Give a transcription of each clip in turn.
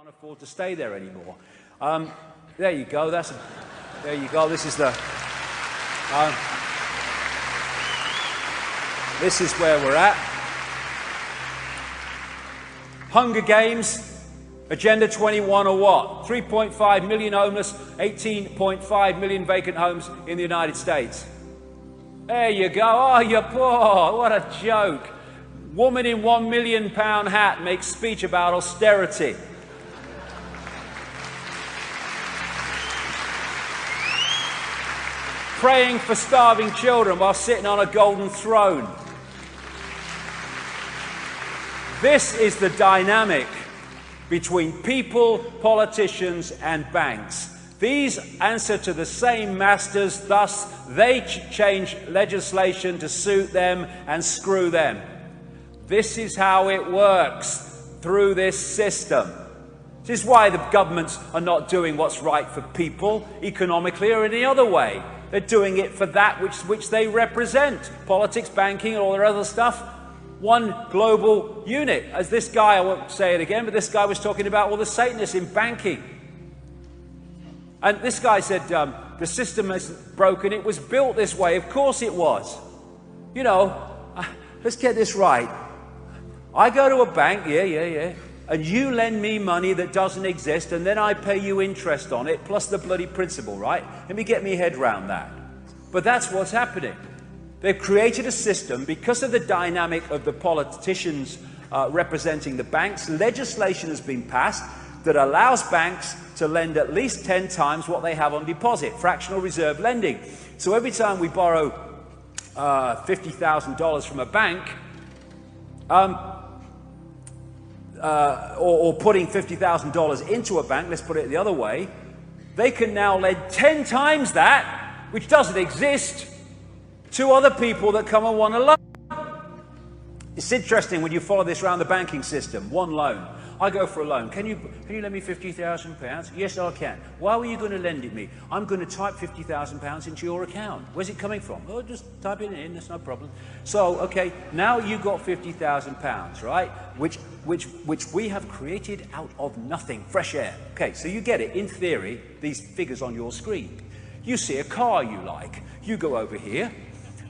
afford to stay there anymore. There you go. There you go. This is the. This is where we're at. Hunger Games, Agenda 21 or what? 3.5 million homeless, 18.5 million vacant homes in the United States. There you go. Oh, you're poor. What a joke. Woman in £1 million hat makes speech about austerity. Praying for starving children while sitting on a golden throne. This is the dynamic between people, politicians, and banks. These answer to the same masters, thus they change legislation to suit them and screw them. This is how it works through this system. This is why the governments are not doing what's right for people, economically or any other way. They're doing it for that which they represent. Politics, banking, and all their other stuff. One global unit. As this guy, I won't say it again, but this guy was talking about all the Satanists in banking. And this guy said, the system is broken. It was built this way. Of course it was. You know, let's get this right. I go to a bank, and you lend me money that doesn't exist, and then I pay you interest on it, plus the bloody principal, right? Let me get my head round that. But that's what's happening. They've created a system, because of the dynamic of the politicians representing the banks, legislation has been passed that allows banks to lend at least 10 times what they have on deposit, fractional reserve lending. So every time we borrow $50,000 from a bank, or putting $50,000 into a bank, let's put it the other way, they can now lend 10 times that, which doesn't exist, to other people that come and want a loan. It's interesting when you follow this around the banking system. One loan. I go for a loan. Can you lend me £50,000? Yes, I can. Why were you going to lend it me? I'm going to type £50,000 into your account. Where's it coming from? Oh, just type it in. That's no problem. So, okay, now you've got £50,000, right? Which we have created out of nothing. Fresh air. Okay, so you get it. In theory, these figures on your screen. You see a car you like. You go over here.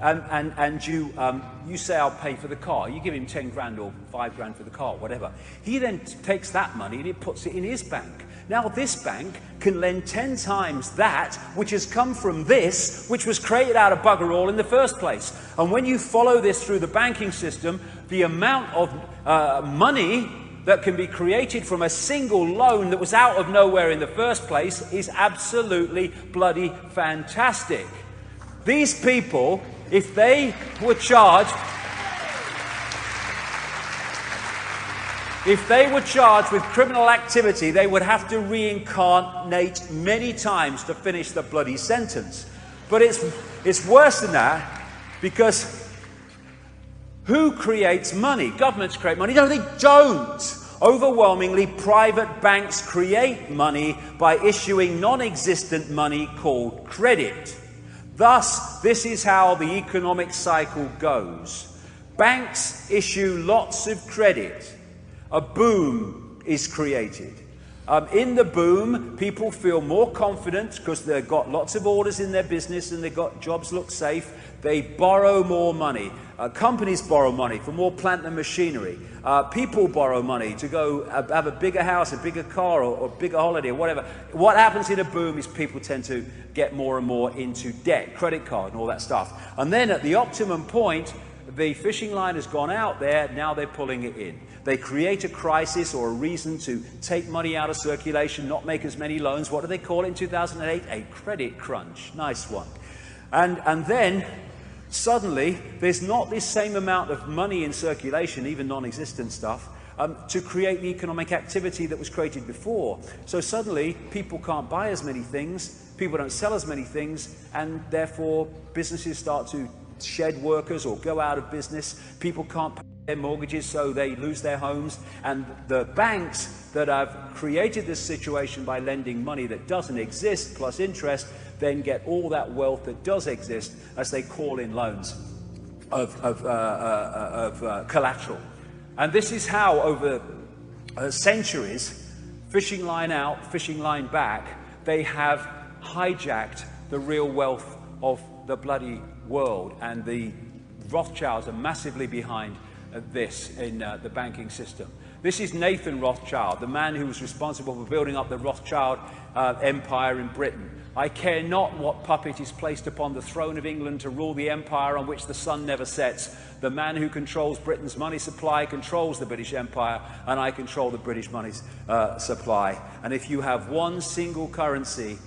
And you say, I'll pay for the car. You give him 10 grand or 5 grand for the car, whatever. He then takes that money and he puts it in his bank. Now this bank can lend 10 times that which has come from this, which was created out of bugger all in the first place. And when you follow this through the banking system, the amount of money that can be created from a single loan that was out of nowhere in the first place is absolutely bloody fantastic. These people, if they were charged with criminal activity, they would have to reincarnate many times to finish the bloody sentence. But it's worse than that, because who creates money? Governments create money. No, they don't. Overwhelmingly, private banks create money by issuing non-existent money called credit. Thus, this is how the economic cycle goes. Banks issue lots of credit. A boom is created. In the boom, people feel more confident because they've got lots of orders in their business and they've got jobs look safe. They borrow more money. Companies borrow money for more plant and machinery. People borrow money to go have a bigger house, a bigger car, or a bigger holiday, or whatever. What happens in a boom is people tend to get more and more into debt, credit card, and all that stuff. And then at the optimum point, the fishing line has gone out there, now they're pulling it in. They create a crisis or a reason to take money out of circulation, not make as many loans. What do they call it in 2008? A credit crunch. Nice one. And then suddenly there's not this same amount of money in circulation, even non-existent stuff, to create the economic activity that was created before. So suddenly people can't buy as many things, people don't sell as many things, and therefore businesses start to shed workers or go out of business. People can't pay their mortgages, so they lose their homes. And the banks that have created this situation by lending money that doesn't exist plus interest then get all that wealth that does exist as they call in loans of collateral. And this is how over centuries fishing line out, fishing line back, they have hijacked the real wealth of the bloody world, and the Rothschilds are massively behind this in the banking system. This is Nathan Rothschild, the man who was responsible for building up the Rothschild empire in Britain. I care not what puppet is placed upon the throne of England to rule the empire on which the sun never sets. The man who controls Britain's money supply controls the British Empire, and I control the British money supply. And if you have one single currency,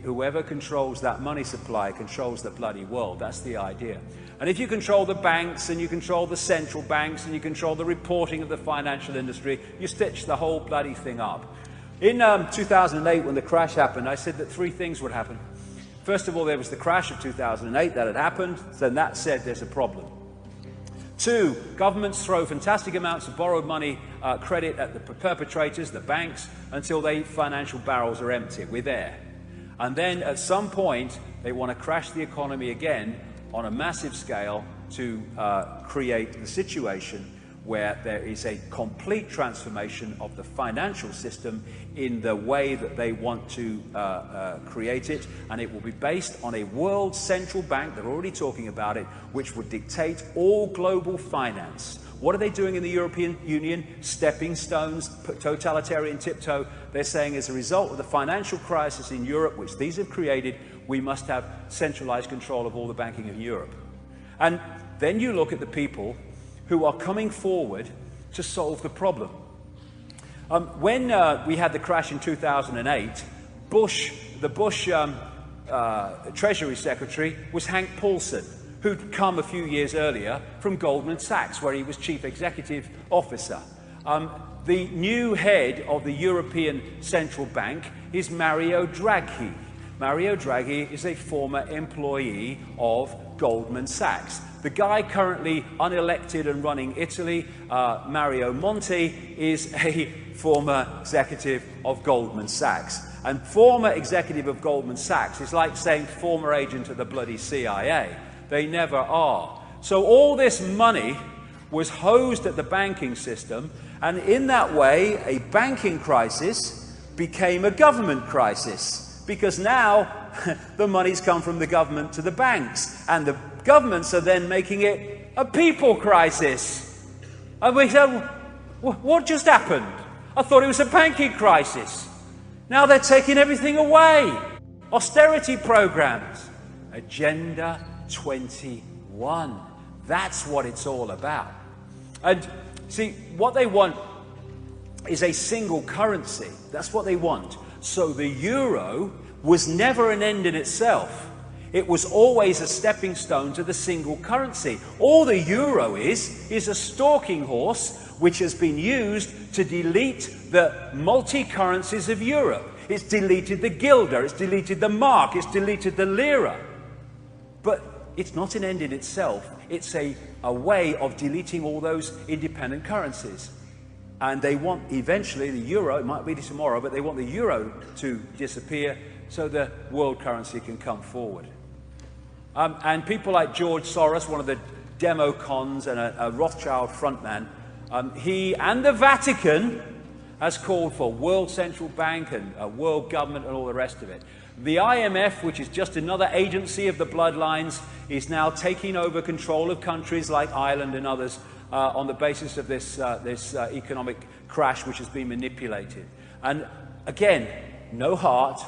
whoever controls that money supply controls the bloody world. That's the idea. And if you control the banks, and you control the central banks, and you control the reporting of the financial industry, you stitch the whole bloody thing up. In 2008, when the crash happened, I said that three things would happen. First of all, there was the crash of 2008 that had happened, then that said there's a problem. Two, governments throw fantastic amounts of borrowed money, credit at the perpetrators, the banks, until their financial barrels are empty. We're there. And then at some point, they want to crash the economy again on a massive scale to create the situation where there is a complete transformation of the financial system in the way that they want to create it, and it will be based on a world central bank, they're already talking about it, which would dictate all global finance. What are they doing in the European Union? Stepping stones, totalitarian tiptoe. They're saying as a result of the financial crisis in Europe, which these have created, we must have centralized control of all the banking in Europe. And then you look at the people who are coming forward to solve the problem. When we had the crash in 2008, the Bush Treasury Secretary was Hank Paulson, who'd come a few years earlier from Goldman Sachs, where he was Chief Executive Officer. The new head of the European Central Bank is Mario Draghi. Mario Draghi is a former employee of Goldman Sachs. The guy currently unelected and running Italy, Mario Monti, is a former executive of Goldman Sachs. And former executive of Goldman Sachs is like saying former agent of the bloody CIA. They never are. So all this money was hosed at the banking system, and in that way, a banking crisis became a government crisis, because now the money's come from the government to the banks, and the governments are then making it a people crisis. And we said, what just happened? I thought it was a banking crisis. Now they're taking everything away. Austerity programs. Agenda 21. That's what it's all about. And see, what they want is a single currency. That's what they want. So the euro was never an end in itself. It was always a stepping stone to the single currency. All the euro is a stalking horse which has been used to delete the multi-currencies of Europe. It's deleted the guilder, it's deleted the mark, it's deleted the lira. But it's not an end in itself. It's a way of deleting all those independent currencies. And they want eventually the euro, it might be tomorrow, but they want the euro to disappear so the world currency can come forward. And people like George Soros, one of the demo cons and a Rothschild frontman, he and the Vatican has called for world central bank and a world government and all the rest of it. The IMF, which is just another agency of the bloodlines, is now taking over control of countries like Ireland and others on the basis of this economic crash which has been manipulated. And again, no heart,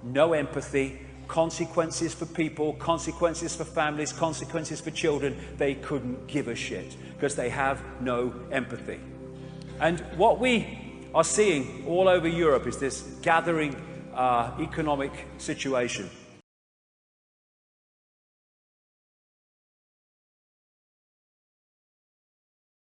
no empathy, consequences for people, consequences for families, consequences for children. They couldn't give a shit because they have no empathy. And what we are seeing all over Europe is this gathering economic situation.